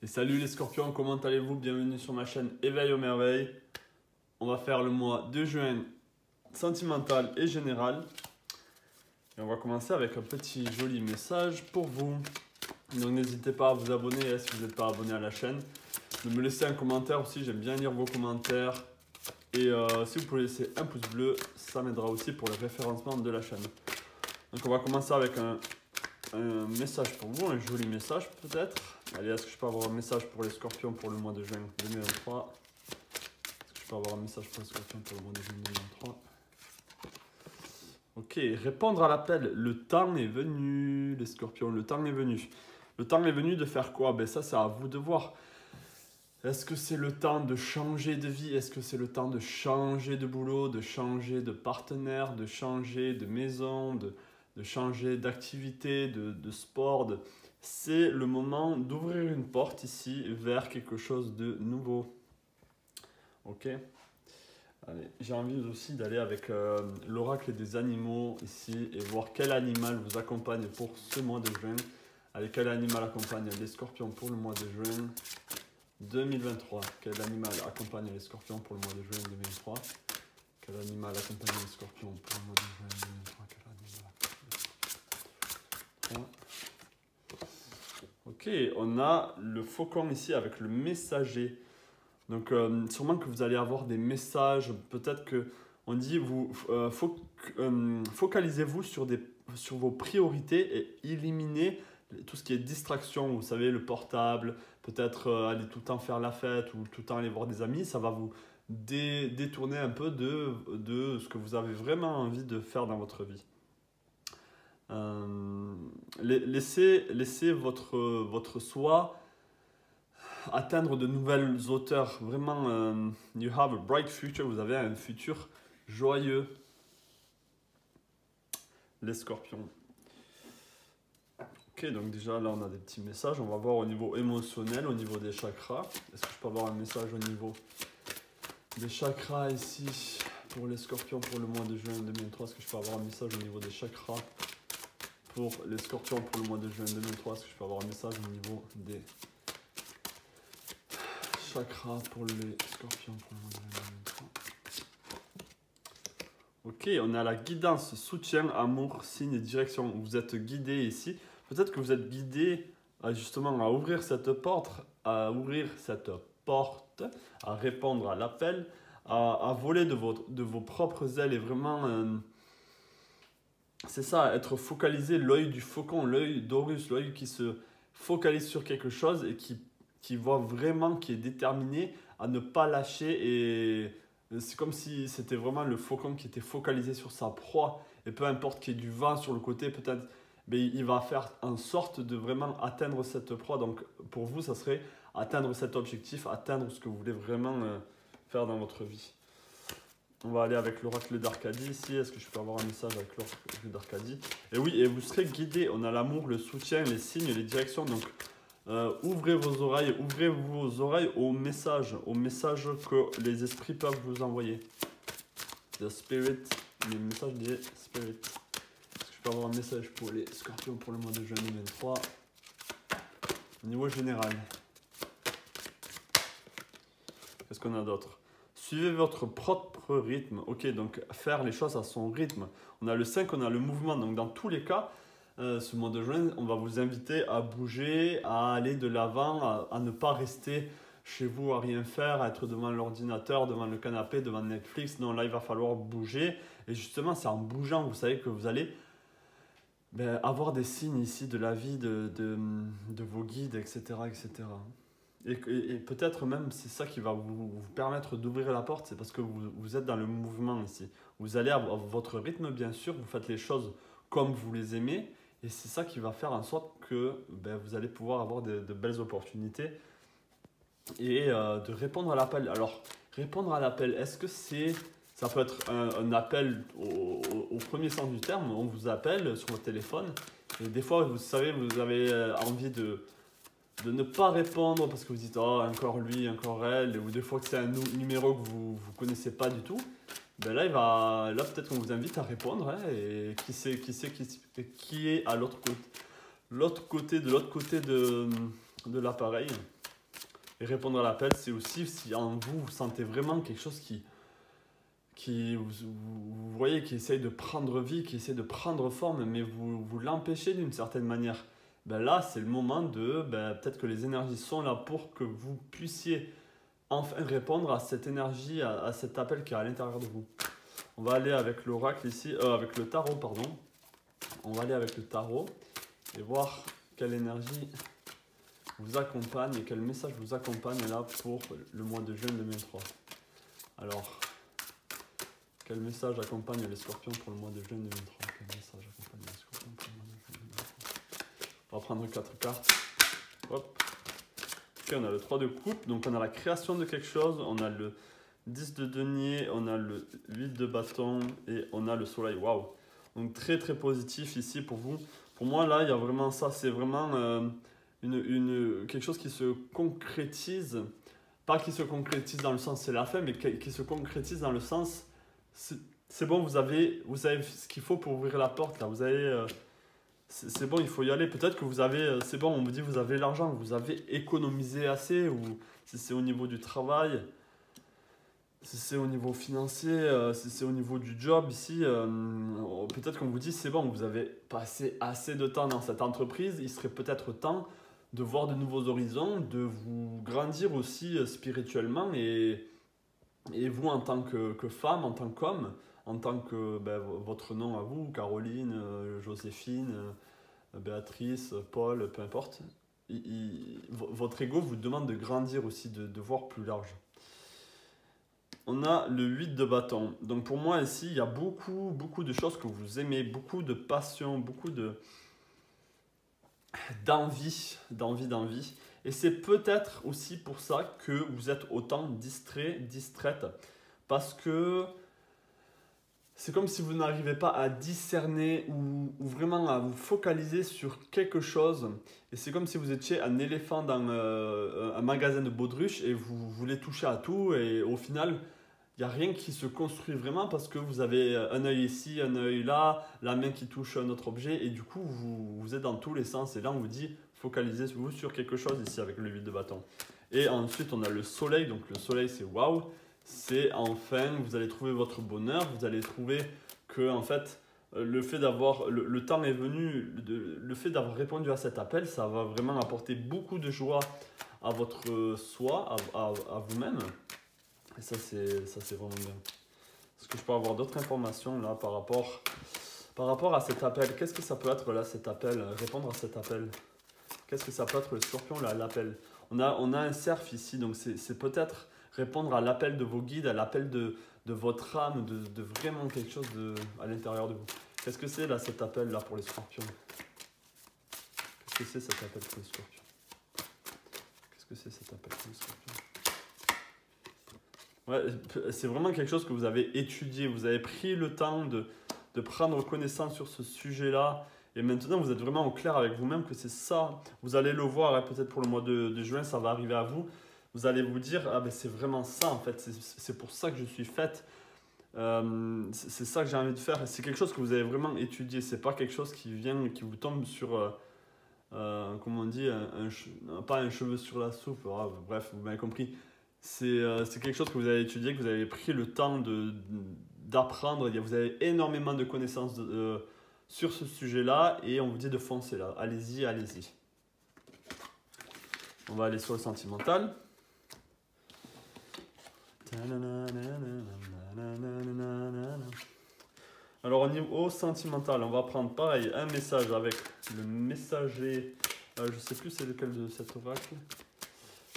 Et salut les scorpions, comment allez-vous? Bienvenue sur ma chaîne Éveil aux merveilles. On va faire le mois de juin sentimental et général. Et on va commencer avec un petit joli message pour vous. Donc n'hésitez pas à vous abonner si vous n'êtes pas abonné à la chaîne. De me laisser un commentaire aussi, j'aime bien lire vos commentaires. Et si vous pouvez laisser un pouce bleu, ça m'aidera aussi pour le référencement de la chaîne. Donc on va commencer avec un message pour vous, un joli message peut-être. Allez, est-ce que je peux avoir un message pour les scorpions pour le mois de juin 2023? Est-ce que je peux avoir un message pour les scorpions pour le mois de juin 2023? Ok, répondre à l'appel. Le temps est venu, les scorpions, le temps est venu. Le temps est venu de faire quoi? Ben ça, c'est à vous de voir. Est-ce que c'est le temps de changer de vie? Est-ce que c'est le temps de changer de boulot, de changer de partenaire, de changer de maison, de changer d'activité, de sport? C'est le moment d'ouvrir une porte ici vers quelque chose de nouveau. Ok. Allez, j'ai envie aussi d'aller avec l'oracle des animaux ici et voir quel animal vous accompagne pour ce mois de juin. Allez, quel animal accompagne les scorpions pour le mois de juin 2023? Quel animal accompagne les scorpions pour le mois de juin 2023? Quel animal accompagne les scorpions pour le mois de juin 2023? Quel animal accompagne les scorpions? Ok, on a le faucon ici avec le messager. Donc sûrement que vous allez avoir des messages, peut-être que on dit focalisez-vous sur vos priorités et éliminez tout ce qui est distraction. Vous savez, le portable, peut-être aller tout le temps faire la fête ou tout le temps aller voir des amis, ça va vous détourner un peu de ce que vous avez vraiment envie de faire dans votre vie. Laissez votre soi atteindre de nouvelles hauteurs. Vraiment, you have a bright future. Vous avez un futur joyeux. Les scorpions. Ok, donc déjà là on a des petits messages. On va voir au niveau émotionnel, au niveau des chakras. Est-ce que je peux avoir un message au niveau des chakras ici pour les scorpions pour le mois de juin 2023? Est-ce que je peux avoir un message au niveau des chakras pour les scorpions pour le mois de juin 2023? Est-ce que je peux avoir un message au niveau des chakras pour les scorpions pour le mois de juin 2023? Ok, on a la guidance, soutien, amour, signe et direction. Vous êtes guidé ici. Peut-être que vous êtes guidé justement à ouvrir cette porte, à répondre à l'appel, à voler de vos propres ailes et vraiment... c'est ça, être focalisé, l'œil du faucon, l'œil d'Horus, l'œil qui se focalise sur quelque chose et qui voit vraiment, qui est déterminé à ne pas lâcher. Et c'est comme si c'était vraiment le faucon qui était focalisé sur sa proie. Et peu importe qu'il y ait du vent sur le côté, peut-être, mais il va faire en sorte de vraiment atteindre cette proie. Donc pour vous, ça serait atteindre cet objectif, atteindre ce que vous voulez vraiment faire dans votre vie. On va aller avec l'oracle d'Arcadie ici. Est-ce que je peux avoir un message avec l'oracle d'Arcadie? Et oui, et vous serez guidé. On a l'amour, le soutien, les signes, les directions. Donc, ouvrez vos oreilles aux messages que les esprits peuvent vous envoyer. The Spirit, les messages des Spirits. Est-ce que je peux avoir un message pour les scorpions pour le mois de juin 2023? Au niveau général. Qu'est-ce qu'on a d'autre? Suivez votre propre rythme. Ok, donc faire les choses à son rythme. On a le 5, on a le mouvement. Donc dans tous les cas, ce mois de juin, on va vous inviter à bouger, à aller de l'avant, à ne pas rester chez vous à rien faire, à être devant l'ordinateur, devant le canapé, devant Netflix. Non, là, il va falloir bouger. Et justement, c'est en bougeant, vous savez, que vous allez avoir des signes ici de la vie, de vos guides, etc. etc. Et peut-être même c'est ça qui va vous permettre d'ouvrir la porte, c'est parce que vous êtes dans le mouvement ici. Vous allez avoir votre rythme bien sûr, vous faites les choses comme vous les aimez et c'est ça qui va faire en sorte que vous allez pouvoir avoir de belles opportunités et de répondre à l'appel. Alors répondre à l'appel, est-ce que ça peut être un appel au premier sens du terme, on vous appelle sur votre téléphone et des fois vous savez vous avez envie de ne pas répondre parce que vous dites oh encore lui, encore elle, ou des fois que c'est un numéro que vous ne connaissez pas du tout, là peut-être qu'on vous invite à répondre hein, et qui est à l'autre côté de l'appareil. Et répondre à l'appel, c'est aussi si en vous, vous sentez vraiment quelque chose qui vous voyez, qui essaye de prendre vie, qui essaye de prendre forme, mais vous l'empêchez d'une certaine manière. Ben là, c'est le moment de, peut-être que les énergies sont là pour que vous puissiez enfin répondre à cette énergie, à cet appel qui est à l'intérieur de vous. On va aller avec l'oracle ici, avec le tarot, pardon. On va aller avec le tarot et voir quelle énergie vous accompagne et quel message vous accompagne là pour le mois de juin 2023. Alors, quel message accompagne les scorpions pour le mois de juin 2023? Quel message accompagne les scorpions pour le mois de juin 2023? On va prendre 4 cartes. Hop. Ok, on a le 3 de coupe, donc on a la création de quelque chose, on a le 10 de denier, on a le 8 de bâton et on a le soleil. Waouh! Donc très très positif ici pour vous. Pour moi là, il y a vraiment ça, c'est vraiment quelque chose qui se concrétise. Pas qui se concrétise dans le sens c'est la fin, mais qui se concrétise dans le sens c'est bon, vous avez ce qu'il faut pour ouvrir la porte là. Vous avez c'est bon, il faut y aller. Peut-être que vous avez, c'est bon, on me dit vous avez l'argent, vous avez économisé assez, ou si c'est au niveau du travail, si c'est au niveau financier, si c'est au niveau du job ici, peut-être qu'on vous dit c'est bon, vous avez passé assez de temps dans cette entreprise, il serait peut-être temps de voir de nouveaux horizons, de vous grandir aussi spirituellement et vous en tant que femme, en tant qu'homme, en tant que votre nom à vous, Caroline, Joséphine, Béatrice, Paul, peu importe, votre ego vous demande de grandir aussi, de voir plus large. On a le 8 de bâton. Donc pour moi ici, il y a beaucoup de choses que vous aimez, beaucoup de passion, beaucoup d'envie. Et c'est peut-être aussi pour ça que vous êtes autant distrait, distraite. Parce que c'est comme si vous n'arrivez pas à discerner ou vraiment à vous focaliser sur quelque chose. Et c'est comme si vous étiez un éléphant dans un magasin de baudruches et vous voulez toucher à tout. Et au final, il n'y a rien qui se construit vraiment parce que vous avez un œil ici, un œil là, la main qui touche un autre objet. Et du coup, vous êtes dans tous les sens. Et là, on vous dit, focalisez-vous sur quelque chose ici avec le 8 de bâton. Et ensuite, on a le soleil. Donc le soleil, c'est waouh. C'est enfin, vous allez trouver votre bonheur, vous allez trouver que en fait, le fait d'avoir, le temps est venu, le fait d'avoir répondu à cet appel, ça va vraiment apporter beaucoup de joie à votre soi, à vous-même. Et ça, c'est vraiment bien. Est-ce que je peux avoir d'autres informations là par rapport à cet appel? Qu'est-ce que ça peut être là, cet appel? Répondre à cet appel. Qu'est-ce que ça peut être le scorpion là, l'appel? On a un cerf ici, donc c'est peut-être répondre à l'appel de vos guides, à l'appel de votre âme, de vraiment quelque chose à l'intérieur de vous. Qu'est-ce que c'est là cet appel là pour les scorpions? Qu'est-ce que c'est cet appel pour les scorpions? Qu'est-ce que c'est cet appel pour les scorpions? Ouais, c'est vraiment quelque chose que vous avez étudié, vous avez pris le temps de prendre connaissance sur ce sujet-là. Et maintenant, vous êtes vraiment au clair avec vous-même que c'est ça. Vous allez le voir, hein, peut-être pour le mois de juin, ça va arriver à vous. Vous allez vous dire, ah ben c'est vraiment ça en fait, c'est pour ça que je suis faite. C'est ça que j'ai envie de faire. C'est quelque chose que vous avez vraiment étudié. C'est pas quelque chose qui vient, qui vous tombe sur, comment on dit, pas un cheveu sur la soupe. Bref, vous m'avez compris. C'est quelque chose que vous avez étudié, que vous avez pris le temps d'apprendre. Vous avez énormément de connaissances sur ce sujet-là et on vous dit de foncer là. Allez-y, allez-y. On va aller sur le sentimental. Alors au niveau sentimental, on va prendre pareil un message avec le messager, je sais plus c'est lequel de cet oracle,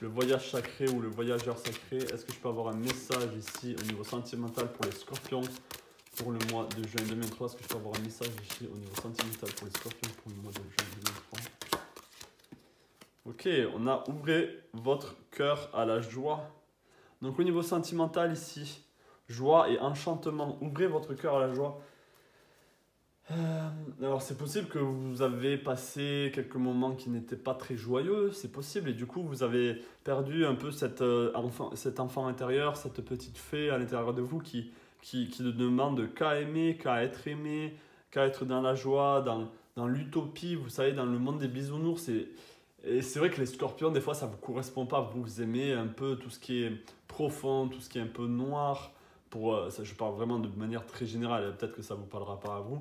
le voyage sacré ou le voyageur sacré. Est-ce que je peux avoir un message ici au niveau sentimental pour les scorpions pour le mois de juin 2023? Est-ce que je peux avoir un message ici au niveau sentimental pour les scorpions pour le mois de juin 2023? Ok, on a ouvrez votre cœur à la joie. Donc au niveau sentimental ici, joie et enchantement, ouvrez votre cœur à la joie. Alors c'est possible que vous avez passé quelques moments qui n'étaient pas très joyeux, c'est possible, et du coup vous avez perdu un peu cet enfant intérieur, cette petite fée à l'intérieur de vous qui ne demande qu'à aimer, qu'à être dans la joie, dans l'utopie, vous savez, dans le monde des bisounours. Et c'est vrai que les scorpions, des fois, ça ne vous correspond pas. Vous aimez un peu tout ce qui est profond, tout ce qui est un peu noir. Ça, je parle vraiment de manière très générale. Peut-être que ça ne vous parlera pas à vous.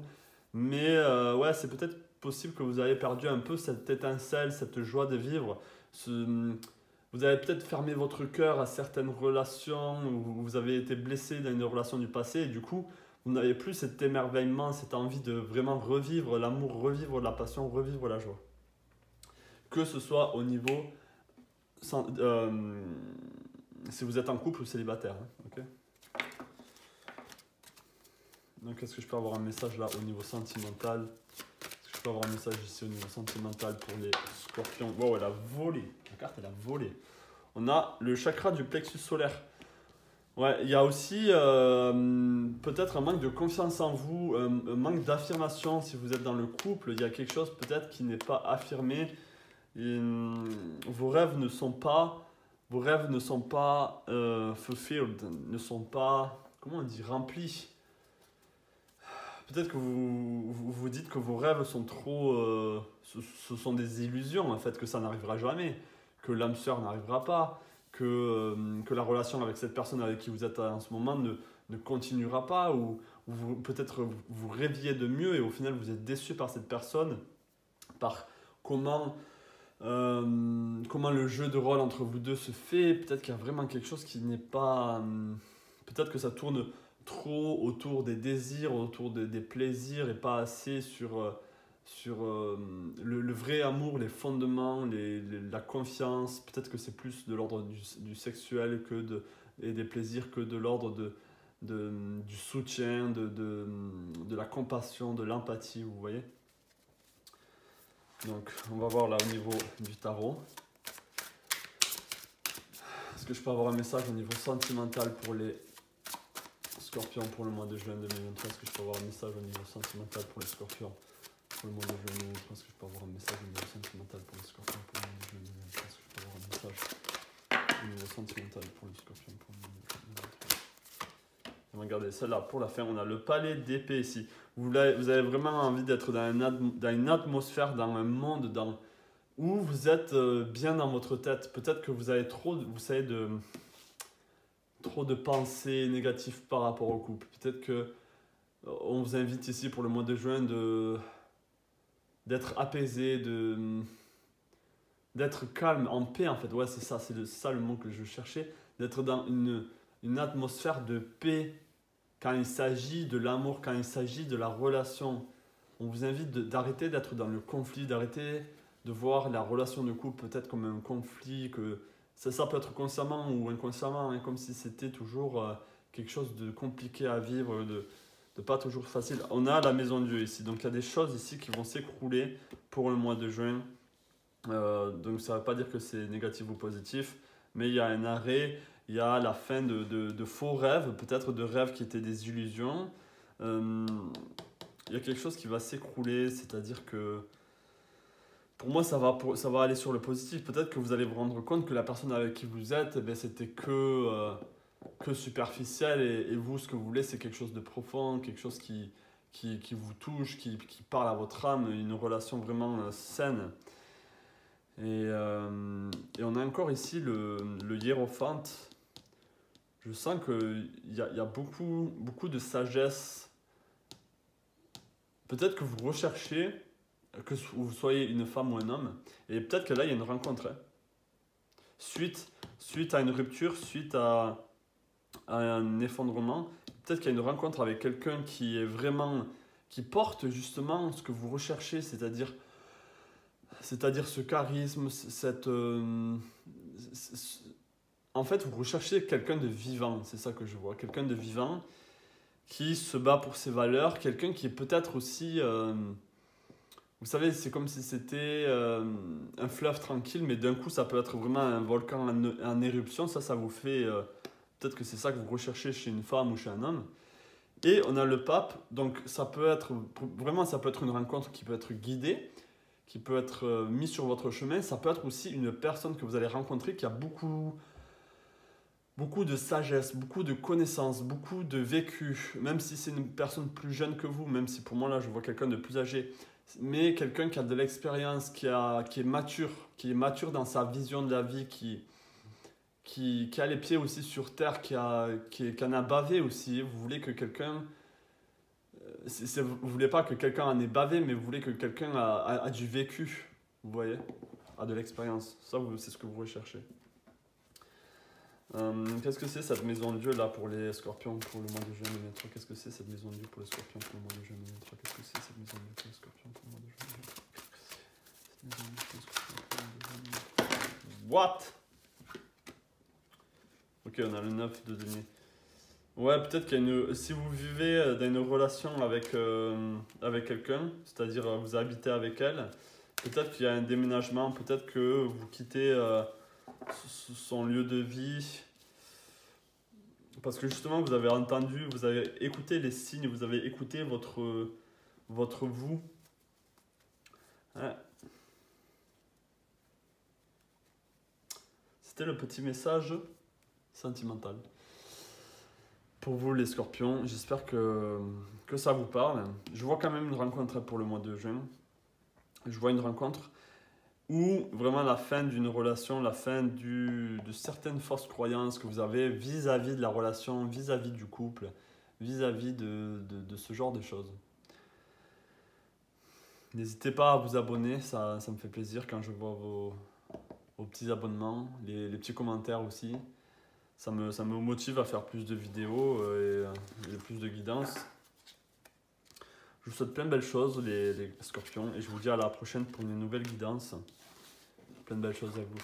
Mais ouais, c'est peut-être possible que vous ayez perdu un peu cette étincelle, cette joie de vivre. Vous avez peut-être fermé votre cœur à certaines relations, ou vous avez été blessé dans une relation du passé, et du coup, vous n'avez plus cet émerveillement, cette envie de vraiment revivre l'amour, revivre la passion, revivre la joie. Que ce soit au niveau, si vous êtes en couple ou célibataire. Hein, okay. Donc, est-ce que je peux avoir un message là au niveau sentimental? Est-ce que je peux avoir un message ici au niveau sentimental pour les scorpions? Wow, elle a volé. La carte, elle a volé. On a le chakra du plexus solaire. Ouais, il y a aussi peut-être un manque de confiance en vous, un manque d'affirmation. Si vous êtes dans le couple, il y a quelque chose peut-être qui n'est pas affirmé. Et, vos rêves ne sont pas fulfilled, ne sont pas, comment on dit, remplis. Peut-être que vous dites que vos rêves sont trop, ce sont des illusions en fait, que ça n'arrivera jamais, que l'âme sœur n'arrivera pas, que la relation avec cette personne avec qui vous êtes en ce moment ne continuera pas, ou peut-être vous rêviez de mieux et au final vous êtes déçu par cette personne, par comment le jeu de rôle entre vous deux se fait. Peut-être qu'il y a vraiment quelque chose qui n'est pas... peut-être que ça tourne trop autour des désirs, autour des plaisirs et pas assez sur le vrai amour, les fondements, la confiance. Peut-être que c'est plus de l'ordre du sexuel et des plaisirs que de l'ordre du soutien, de la compassion, de l'empathie, vous voyez. Donc, on va voir là au niveau du tarot. Est-ce que je peux avoir un message au niveau sentimental pour les scorpions pour le mois de juin 2023? Est-ce que je peux avoir un message au niveau sentimental pour les scorpions pour le mois de juin 2023? Est-ce que je peux avoir un message au niveau sentimental pour les scorpions pour le mois de juin 2023? Est-ce que je peux avoir un message au niveau sentimental pour les scorpions pour le mois de juin 2023? Regardez, celle-là, pour la fin, on a le palais d'épée ici. Vous avez vraiment envie d'être dans une atmosphère, dans un monde où vous êtes bien dans votre tête. Peut-être que vous avez trop de pensées négatives par rapport au couple. Peut-être que on vous invite ici pour le mois de juin d'être apaisé, d'être calme, en paix en fait. Ouais, c'est ça le mot que je cherchais. D'être dans une atmosphère de paix quand il s'agit de l'amour, quand il s'agit de la relation. On vous invite d'arrêter d'être dans le conflit, d'arrêter de voir la relation de couple peut-être comme un conflit, que ça peut être consciemment ou inconsciemment, hein, comme si c'était toujours quelque chose de compliqué à vivre, de pas toujours facile. On a la maison de Dieu ici, donc il y a des choses ici qui vont s'écrouler pour le mois de juin. Donc ça ne veut pas dire que c'est négatif ou positif, mais il y a un arrêt, il y a la fin de faux rêves, peut-être de rêves qui étaient des illusions. Il y a quelque chose qui va s'écrouler, c'est-à-dire que pour moi ça va aller sur le positif. Peut-être que vous allez vous rendre compte que la personne avec qui vous êtes, c'était que superficiel, et vous, ce que vous voulez, c'est quelque chose de profond, quelque chose qui vous touche, qui parle à votre âme, une relation vraiment saine. Et on a encore ici le hiérophante. Je sens qu'il y a beaucoup de sagesse. Peut-être que vous recherchez, que vous soyez une femme ou un homme, et peut-être que là, il y a une rencontre. Hein. Suite à une rupture, suite à un effondrement, peut-être qu'il y a une rencontre avec quelqu'un qui porte justement ce que vous recherchez, c'est-à-dire ce charisme, en fait, vous recherchez quelqu'un de vivant, c'est ça que je vois, quelqu'un de vivant qui se bat pour ses valeurs, quelqu'un qui est peut-être aussi, vous savez, c'est comme si c'était un fleuve tranquille, mais d'un coup, ça peut être vraiment un volcan en éruption, ça vous fait, peut-être que c'est ça que vous recherchez chez une femme ou chez un homme. Et on a le pape, donc ça peut être une rencontre qui peut être guidée, qui peut être mise sur votre chemin. Ça peut être aussi une personne que vous allez rencontrer qui a beaucoup de sagesse, beaucoup de connaissances, beaucoup de vécu, même si c'est une personne plus jeune que vous, même si pour moi là je vois quelqu'un de plus âgé. mais quelqu'un qui a de l'expérience, qui est mature dans sa vision de la vie, qui a les pieds aussi sur terre, qui en a bavé aussi. Vous voulez que quelqu'un, vous voulez pas que quelqu'un en ait bavé, mais vous voulez que quelqu'un a du vécu, vous voyez, a de l'expérience. Ça, c'est ce que vous recherchez. Qu'est-ce que c'est cette maison de Dieu là pour les scorpions pour le mois de juin 2023? Qu'est-ce que c'est cette maison de Dieu pour les scorpions pour le mois de juin 2023? Qu'est-ce que c'est cette maison de Dieu pour les scorpions pour le mois de juin 2023? What? Ok, on a le 9 de denier. Ouais, peut-être qu'il y a si vous vivez dans une relation avec quelqu'un, c'est-à-dire vous habitez avec elle, peut-être qu'il y a un déménagement, peut-être que vous quittez son lieu de vie. Parce que justement, vous avez entendu, vous avez écouté les signes, vous avez écouté votre vous. Hein? C'était le petit message sentimental. Pour vous les scorpions, j'espère que ça vous parle. Je vois quand même une rencontre pour le mois de juin. Je vois une rencontre où vraiment la fin d'une relation, la fin de certaines fausses croyances que vous avez vis-à-vis de la relation, vis-à-vis du couple, vis-à-vis de ce genre de choses. N'hésitez pas à vous abonner, ça me fait plaisir quand je vois vos petits abonnements, les petits commentaires aussi. Ça me motive à faire plus de vidéos et plus de guidance. Je vous souhaite plein de belles choses les scorpions et je vous dis à la prochaine pour une nouvelle guidance. Plein de belles choses à vous.